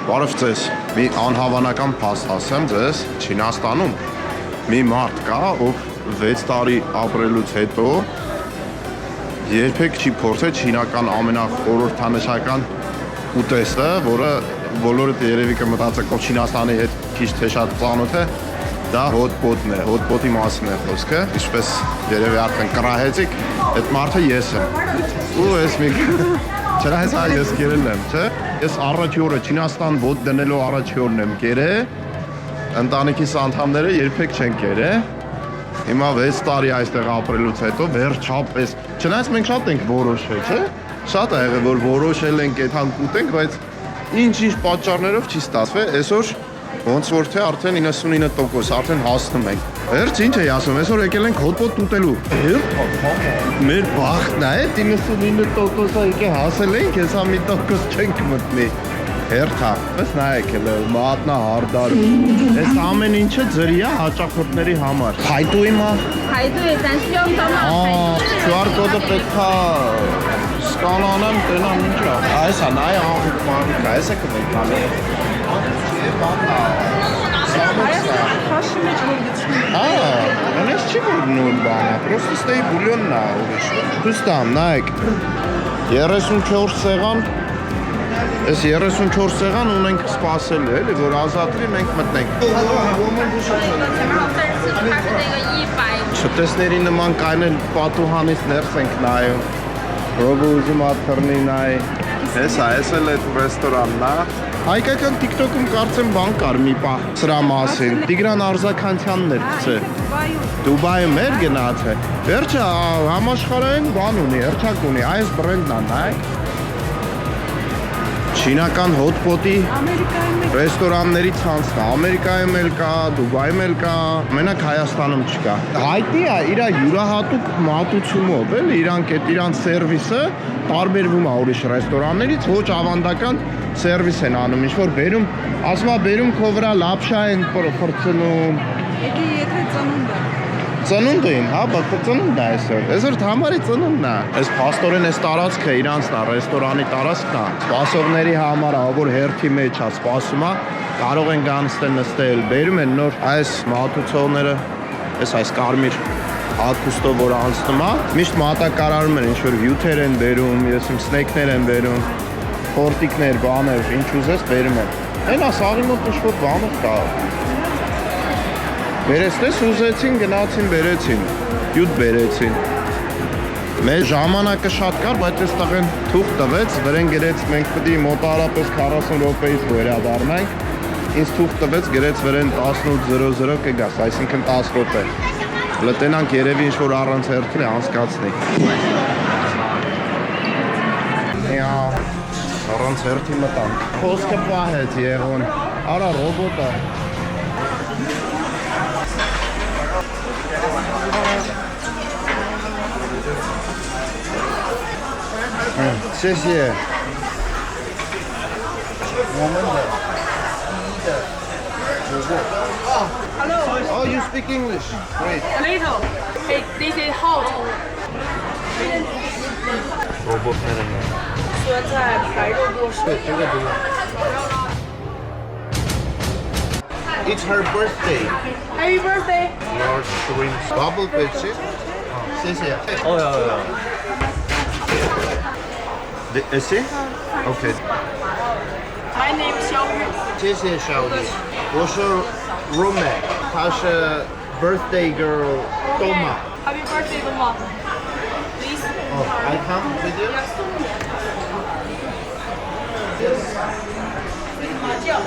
Բարև ձեզ, մի անհավանական փաստ ասեմ ձեզ, Չինաստանում մի մարդ կա, ով 6 տարի ապրելուց հետո երբեք չի փորձել չինական ամենախորհրդանշական ուտեստը, որը բոլորը երևի կմտածեք, ով Չինաստանի հետ քիչ թե շատ ծանոթ է, դա հոտ-պոտն է, հոտ-պոտի մասին է խոսքը, ինչպես երևի արդեն կռահեցիք, այդ մարդը ես եմ, ու ես մի չրա հեսա ես կերել եմ, չէ, ես առաջի օրը Չինաստան ոտ դնելու առաջի օրն եմ կերել, ընտանիքիս անդամները երբեք չեն կերել, հիմա 6 տարի այստեղ ապրելուց հետո վերջապես, չնայած մենք շատ ենք որոշել, չէ, շատ է եղել, որ որոշել ենք այդ համ կուտենք, բայց ինչ-ինչ պատճառներով չի ստացվել, այսօր ոնց որ թե արդեն 99% արդեն հասնում ենք։ Վերջ ինչ էի ասում, այսօր եկել ենք հոտ-պոտ ուտելու։ Մեր բախտն է, 99%-ը եկե հասել ենք, հեսա մի տոկոս չենք մտնի։ Հերթա, պես նայեք էլ, մատնա հարդար։ Այս ամեն ինչը ձրի է հաճախորդների համար։ Փայտու իմա։ Փայտու է, տանսիոն տոմա փայտու։ QR կոդը պետք է սկանանեմ, տենամ ինչ է։ Այս է, նայ աղուկ, այս է կմենք ալի։ Քաշի մեջ որ գցնում։ Անես չի որ նույն բանը, պրոստը ստեի բուլյոնն է ուրիշ։ Հուստամ, նայեք, 34 սեղան, այս 34 սեղան ունենք սպասել էլի, որ ազատվի մենք մտնենք։ Չտեսների նման կայնել պատուհանից ներս ենք նայում, ռոբը ուզում ատխրնի նայ, ես էլ այդ ռեստորանն է, հայկական TikTok-ում կարծեմ բան կար մի պահ սրա մասին, Տիգրան Արզականյանն էր գցե, Դուբայում էր գնաց է, վերջը համաշխարհային բան ունի, հերթակ ունի, այս բրենդն է նայք, Չինական հոտ-պոտի ռեստորանների ցանցն է, Ամերիկայում էլ կա, Դուբայում էլ կա, մենակ Հայաստանում չկա։ Հայտնի է իր յուրահատուկ մատուցումով, էլի իրանք այդ իրան սերվիսը տարբերվում է ուրիշ ռեստորաններից, ոչ ավանդական սերվիս են անում, ինչ որ բերում, ասում է բերում քո վրա լապշա են փրփրցնում։ Եթե ծնունդ է։ Ծնունդ էին, հա, բայց ծնունդն է այսօր։ Այսօր համարի ծնունդն է։ Այս փաստորեն այս տարածքը իրանցն է, ռեստորանի տարածքն է։ Սպասողների համար ա, որ հերթի մեջ է սպասում է, կարող են գանստել նստել, բերում են նոր այս մատուցողները, այս կարմիր հագուստով որ անցնում է, միշտ մատակարարում են, ինչ-որ հյութեր են բերում, եսիմ սնեյքներ են բերում, խորտիկներ, բաներ, ինչ ուզես բերում են։ Այն է սաղի մոտ ինչ-որ բաներ կա։ Բերեցնես ուզեցին, գնացին, բերեցին, հյութ բերեցին։ Մեր ժամանակը շատ կար, բայց այս տղեն թուղթ տվեց, վրեն գրեց մենք պետք է մոտարապես 40 րոպեից վերադառնանք։ Ինձ թուղթ տվեց, գրեց վրեն 18:00 կգաս, այսինքն 10 րոպե։ Լտենանք երևի ինչ որ առանց հերթի անցկացնի։ Առանց հերթի մտանք։ Խոսքը պահեց եղուն։ Արա ռոբոտը։谢谢. Hello. Oh, you speak English. Great. A little. Hey, this is hot. 说在白肉锅是。 It's her birthday. Happy birthday. Large shrimps. Bubble pepsi. 谢谢. Oh, yeah. Is she? Okay. My name is Xiaoyu. 谢谢小李。我是 roommate. 她是 birthday girl Toma. Happy birthday, Toma. Please. Oh, I come with you? Yes. 麻将。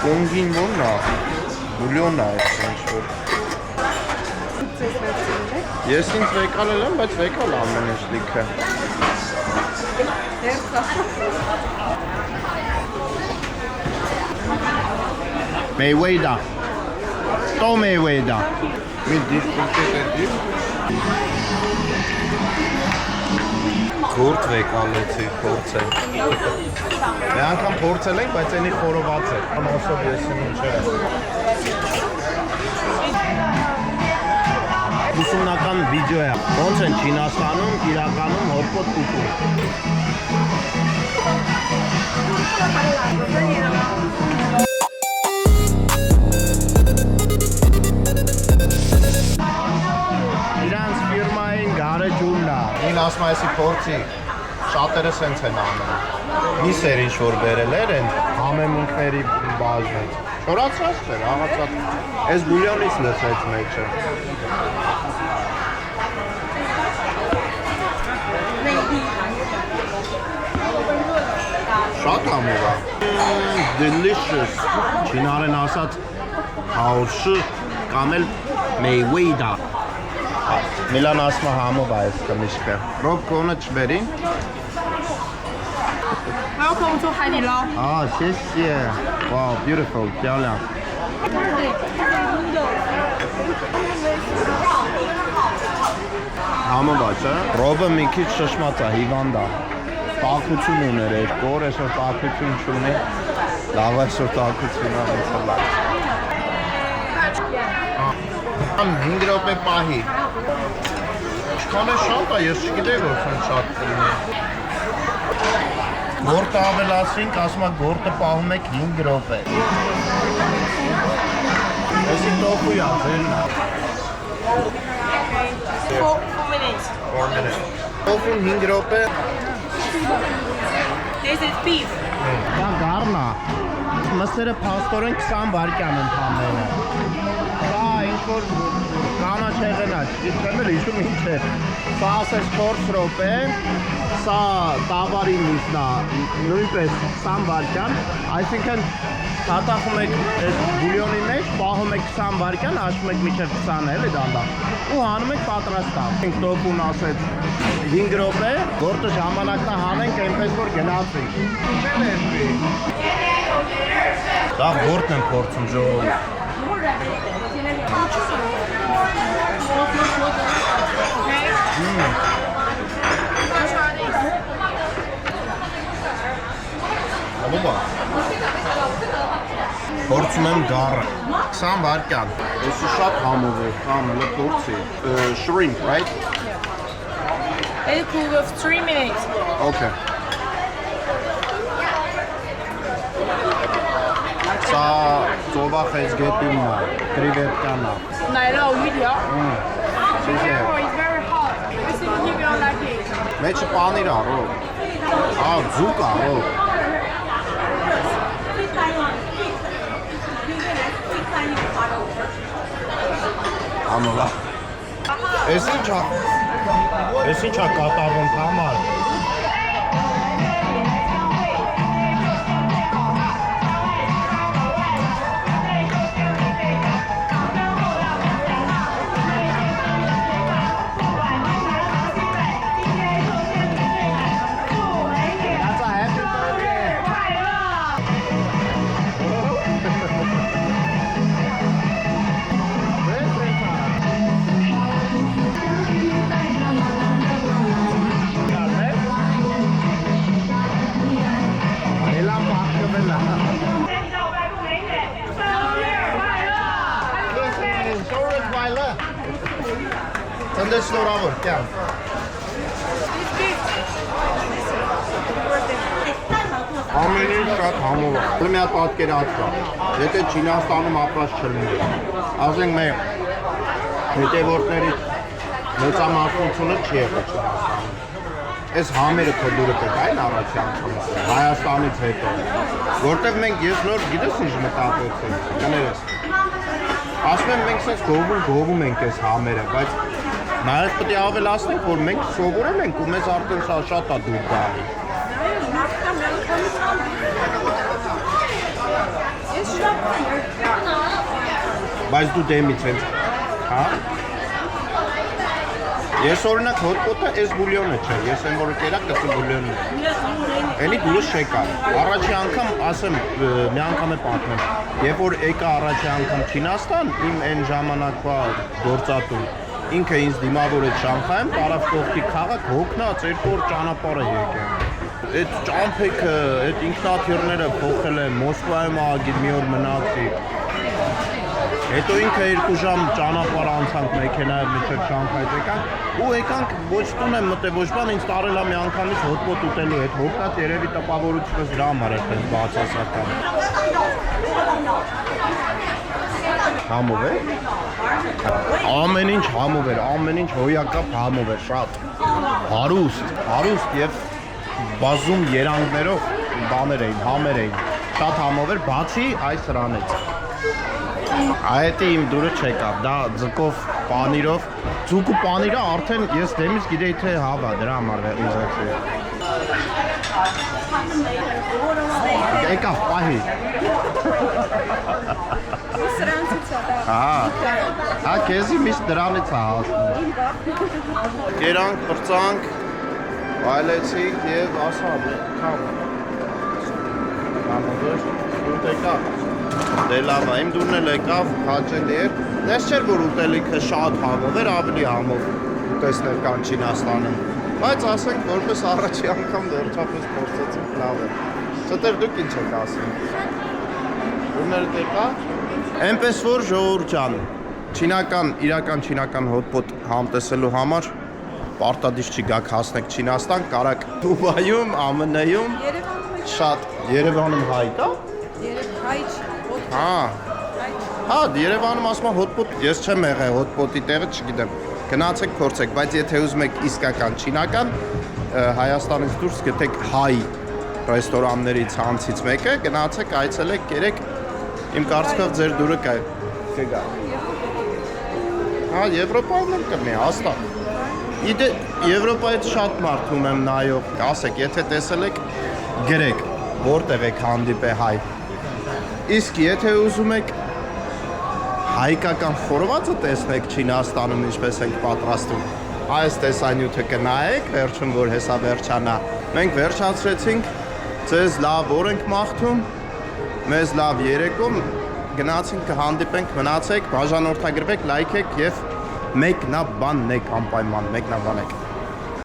Կոնգին ո՞նն է, բուլյոնն է այս ինչ-որ։ Ես ինձ վեկալել եմ, բայց վեկալ ամեն ինչ լիքը։ Մեյվեյդա, տո Մեյվեյդա։ Մի դիպկուկետ է դիպ։ Քուրդ վեկալեցի, փորձել։ Մի անգամ փորձել ենք, բայց այնի խորոված է։ Ամասով ես ինչ է։ ուսումնական վիդեո է։ Ոնց են Չինաստանում իրականում հոտպոտ ուտում։ Իրանց ֆիրմային գարեջուրն է։ Ին ասում այսի փորձի շատերը սենց են անում։ Միսեր ինչ որ բերել էր են համեմունքների բաժնից։ Չորացած չէր, աղացած։ Այս բուլյոնից լսեց մեջը։ Շատ համով է։ Delicious։ Չինարեն ասած հաուշը կամ էլ մեյվեյդա։ Միլան ասում է համով է այս կմիշկը։ Ռոբ կոնը չբերին։ Welcome to Haidilao. Ah, 谢谢。Wow, beautiful, 漂亮。Համով է, չէ՞։ Ռոբը մի քիչ շշմած է, հիվանդ է։ Տաքություն ուներ, երկու օր այսօր տաքություն չունի։ Լավ այսօր տաքություն է, ոնց է լավ։ 5 րոպե պահի։ Ինչքան է շատ է, ես չգիտեի որ քան շատ կլինի։ Գորտը ավելացրինք, ասում է գորտը պահում եք 5 րոպե։ Էսի տոֆու է, ձերն է։ 4 minutes. 4 minutes։ Տոֆուն 5 րոպե։ This is beef. Դա գառն է։ Մսերը փաստորեն 20 վայրկյան ընդամենը։ Սա ինչ-որ կանաչ եղեն է, չգիտեմ էլ հիշում ինչ է։ Սա ասես 4 րոպե, սա տավարի միսն է, նույնպես 20 վայրկյան, այսինքն հատախում եք այդ բուլյոնի մեջ, պահում եք 20 վայրկյան, հաշվում եք մինչև 20 էլի դանդաղ, ու հանում եք պատրաստա։ Մենք տոփուն ասեց 5 րոպե, որտը ժամանակն է հանենք այնպես որ գնացինք։ Դա որտն են փորձում ժողովուրդ։ Փորձում եմ գառը 20 վայրկյան։ Էսի շատ համով է, կամ լփորձի։ Shrimp, right? It cook of 3 minutes. Okay. Սա ծովախեզ գետինն է, կրիվետկան է։ Naila video. Շիշե։ Oh, it's very hot. I think you will like it. Մեջը պանիր է, ռո։ Ձուկ է, ռո։ Ամովա։ Էս ինչ է կատարվում համար։ Տնտես նորավոր, կյան։ Ամենին շատ համով է։ Մի հատ պատկերացրա։ Եթե Չինաստանում ապրած չլիներ, ասենք մեր հետևորդների մեծամասնությունը չի եղել Չինաստանում։ Այս համերը քո դուրը պետք այն առաջի անգամ Հայաստանից հետո, որտեղ մենք ես նոր գիտես ինչ մտածեցինք, կներես։ Ասում եմ մենք սենց գովում ենք այս համերը, բայց նաև պետք է ավելացնենք, որ մենք սովորել ենք ու մեզ արդեն շատ է դուր գալի։ Բայց դու դեմից ես, հա? Ես օրինակ հոտպոտը այս բուլյոնը չէ, ես եմ որ կերակ կսի բուլյոնը։ Էլի դուրս չեկա։ Առաջի անգամ ասեմ, մի անգամ է պատմեմ, երբ որ եկա առաջի անգամ Չինաստան, իմ այն ժամանակվա գործատուն, ինքը ինձ դիմավորեց Շանխայում, տարավ կողքի քաղաք, հոգնած 2 օր ճանապարհ է եկել։ Այդ ճամփեքը, այդ ինքնաթիռները փոխել են, Մոսկվայում ագիր մի օր մնացի։ Հետո ինքը 2 ժամ ճանապարհ անցանք մեքենայով մինչև Շանհայ եկանք ու եկանք ոչ տուն եմ մտել ոչ բան ինձ տարել է մի անգամից հոտպոտ ուտելու հետ հոգնած երևի տպավորությունը դրա համար է այդպես բացասական Համով է ամեն ինչ համով էր ամեն ինչ հոյակապ համով էր շատ հարուստ եւ բազում երանգներով բաներ էին համեր էին շատ համով էր բացի այս սրանից Այդ իմ դուրը չեկավ, դա ձկով, պանիրով, ձուկ ու պանիրը արդեն ես դեմից գիտեի թե հավա, դրա համար ուզեցի։ Եկավ, պահի։ Սրանցից է դա։ Հա, քեզի միշտ դրանից է հասնում։ Կերանք, պրծանք, վայլեցինք և ասա, կամ։ Համոդոր, ուտ եկավ։ Դե լավ է, իմ դուրն էլ եկավ, հաճելի էր։ Դες չէր, որ ուտելիքը շատ համով էր, ավելի համով ուտեսներ կան Չինաստանում։ Բայց ասենք, որպես առաջի անգամ վերջապես փորձեցինք լավ է։ Ստեր դուք ինչ եք ասում։ Դուրներդ եկա։ Էնպես որ ժողովուրդ ջան, իրական չինական հոտպոտ համտեսելու համար պարտադիր չի գաք հասնեք Չինաստան, կարաք Դուբայում, ԱՄՆ-ում շատ Երևանում հայ կա։ Հայ չի։ Հա, Երևանում ասում եմ հոտպոտ, ես չեմ եղել հոտպոտի տեղը, չգիտեմ։ Գնացեք, փորձեք, բայց եթե ուզում եք իսկական չինական, Հայաստանից դուրս գտեք հայ ռեստորանների ցանցից մեկը, գնացեք, այցելեք, կերեք, իմ կարծիքով ձեր դուրը կգա։ Հա, Եվրոպայում էլ կլինի, հաստատ։ Իդե Եվրոպայից շատ մարդ ունեմ նայող, ասեք, եթե տեսել եք, գրեք, որտեղ եք հանդիպե հայ։ Իսկ եթե ուզում եք հայկական խորվածը տեսնեք Չինաստանում ինչպես ենք պատրաստում, այս տեսանյութը կնայեք, վերջում որ հեսա վերջանա։ Մենք վերջացրեցինք, ձեզ լավ օր ենք մաղթում, մեզ լավ երեկո, գնացինք կհանդիպենք, մնացեք, բաժանորդագրվեք, լայքեք և մեկնաբանեք անպայման, մեկնաբանեք։